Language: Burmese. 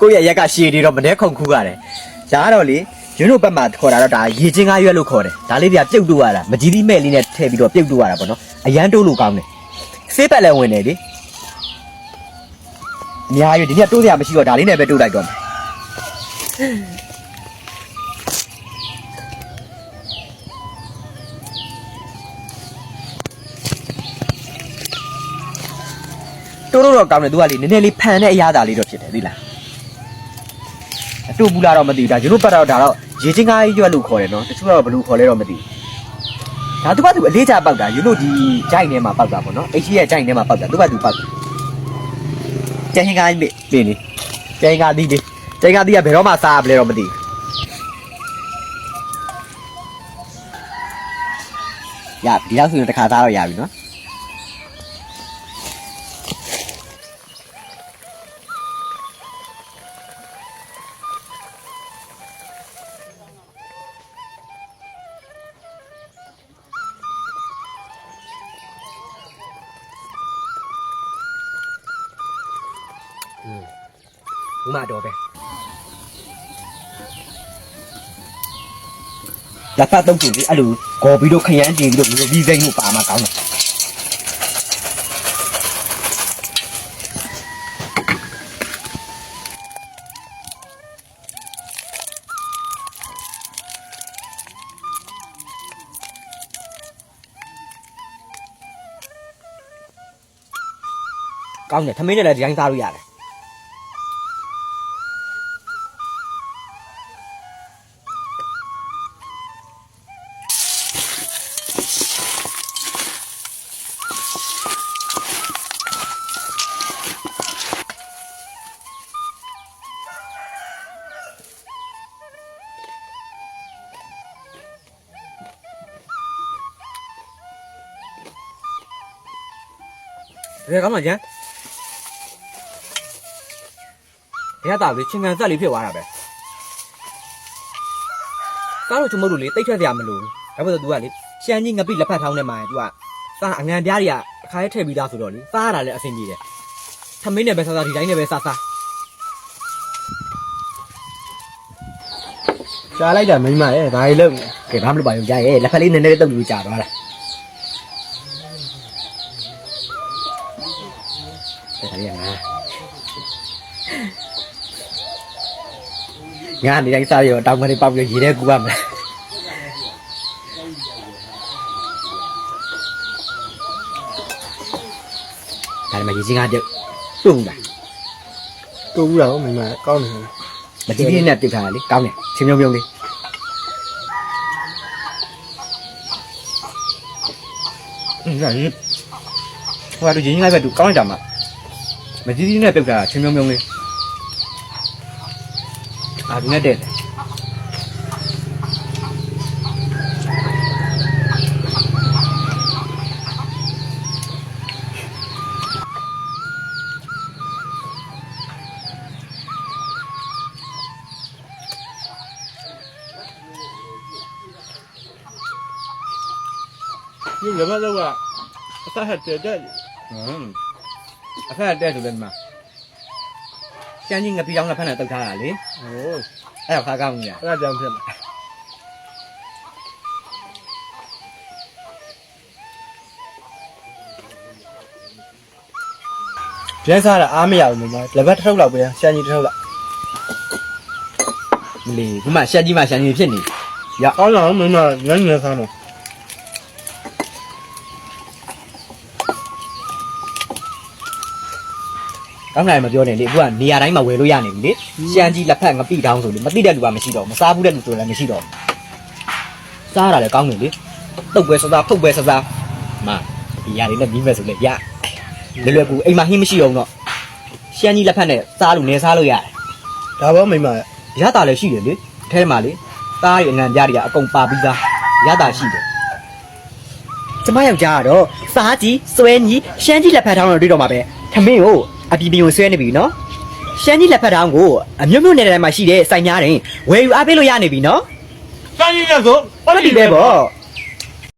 ကိုယ့်ရဲ့ရက်ကရှည်နေတော့မတဲ့ခုန်ခူးရတယ်ဒါကတော့လေယူနိုဘက်မှာခေါ်တာတော့ဒါရေချင်းကားရွက်လို့ခေါ်တယ်ဒါလေးပြပြုတ်တူရတာမကြီးသီးမဲ့လေးနဲ့ထည့်ပြီးတော့ပြုတ်တူရတာပေါ့နော်အရန်တိုးလို့ကောင်းတယ်ဆေးပတ်လည်းဝင်တယ်လေအများကြီးဒီနေ့တိုးစရာမရှိတော့ဒါလေးနဲ့ပဲတိုးလိုက်တော့မယ်တိုးတော့ကောင်းတယ်သူကလေနည်းနည်းလေးဖန်တဲ့အရာသာလေးတော့ဖြစ်တယ်သိလားအတူဘူးလားတော့မသိဘူးဒါယူနိုပတ်တော့ဒါတော့ရေချင်းကားရွက်လို့ခေါ်တယ်နော်တချို့တော့ဘယ်လိုခေါ်လဲတော့မသိဘူးဒါသူကသူအလေးချပေါက်တာယူနိုဒီဂျိုင်ထဲမှာပေါက်တာပေါ့နော်အိတ်ကြီးရဲ့ဂျိုင်ထဲမှာပေါက်တာသူကသူပေါက်တယ်ကျန်ဟင်ကားလေးပြင်လေကျန်ဟင်ကားသီးလေကျန်ဟင်ကားသီးကဘယ်တော့မှစားရပလဲတော့မသိဘူးရဒီလောက်ဆိုရင်တစ်ခါစားတော့ရပြီနော်ဘူးမတော့ပဲလက်ဖက်တော့ကြည့်လေအဲ့လိုဂေါ်ပြီးတော့ခရမ်းတင်ပြီးတော့ဒီစိမ့်ကိုပါမှာကောင်းတယ်ကောင်းတယ်ထမင်းနဲ့လည်းဒီတိုင်းစားလို့ရတယ်ဘယ်ကောင်းမှကျန်ဘယ်တာလေချင်းကန်ဆက်လေးဖြစ်သွားတာပဲကားလို့ကျွန်တော်တို့လေတိတ်ထွက်စရာမလိုဘူးဒါပေမဲ့ तू ကလေရှမ်းကြီးငပိလက်ဖက်ထောင်းနေမှာ तू ကစားအငံပြားတွေကအခါရဲထည့်ပြီးသားဆိုတော့လေစားရတာလည်းအဆင်ပြေတယ်ထမင်းနဲ့ပဲစားဒီတိုင်းနဲ့ပဲစားရှားလိုက်တာမိမရဲ့ဒါကြီးလုံးကဲဘာမှမလုပ်ပါဘူးကြာရဲ့လက်ဖက်လေးနည်းနည်းလေးတုပ်ပြီးကြာသွားတာဒါရငါနေတိုင်းစားရောတောင်ကနေပေါက်ပြီးရေထဲကူရမယ်ဒါမှရေချင်းကားပြုတ်တုံးတာ တူဘူးတော့မိမကောင်းတယ်မတိတိနဲ့ပြုတ်ထားတာလေကောင်းတယ်ချင်းမြုံမြုံလေးဒါကြီးဟိုကရေချင်းကားပဲတူကောင်းလိုက်တာမှမတိတိနဲ့ပြုတ်ထားတာချင်းမြုံမြုံလေးဒီနဲ့တဲ့ဒီလည်းမတော့ကအသက်ဟက်တဲ့အခက်တဲ့ဆိုလည်းမှာကျန်းကြီးငပိတောင်းလက်ဖက်နဲ့တုတ်ထားတာလေဟိုအဲ့ဒါခါကောင်းကြီးအဲ့ဒါကြောင့်ဖြစ်မှာကျန်းစားတာအားမရဘူးမိမလက်ဖက်တစ်ထုပ်လောက်ပဲရှမ်းကြီးတစ်ထုပ်လောက်မလီခုမှရှမ်းကြီးမှရှမ်းကြီးဖြစ်နေရအောင်တော့မိမညံ့ညံ့ဆန်းတော့ကောင်းတယ်မပြောနဲ့လေအခုကနေရာတိုင်းမှာဝယ်လို့ရနေပြီလေရှမ်းကြီးလက်ဖက်ငပိတောင်းဆိုလေမသိတဲ့လူကမရှိတော့ဘူးမစားဘူးတဲ့လူဆိုလည်းမရှိတော့ဘူးစားရတာလည်းကောင်းတယ်လေတုတ်ပွဲစားဖုတ်ပွဲစားမဒီຢာလေးနဲ့ပြီးမဲ့ဆိုလေရလွယ်လွယ်ကူအိမ်မှာဟင်းမရှိအောင်တော့ရှမ်းကြီးလက်ဖက်နဲ့စားလို့နေစားလို့ရတယ်ဒါပေါ့မိမရတာလည်းရှိတယ်လေအထဲမှာလေသားရဲ့အငံပြားတွေကအကုန်ပါပြီးသားရတာရှိတယ်ကျမယောက်ျားကတော့စားကြီးစွဲကြီးရှမ်းကြီးလက်ဖက်ထောင်းတော့တွေ့တော့မှာပဲထမင်းကိုအပီပီကိုဆွဲနေပြီနော်ရှမ်းကြီးလက်ဖက်ထောင်းကိုအမျိုးမျိုးနယ်ထဲမှာရှိတဲ့စိုင်များတယ်ဝယ်ယူအားပေးလို့ရနေပြီနော်ရှမ်းကြီးလည်းဆိုဟုတ်ပြီပဲပေါ့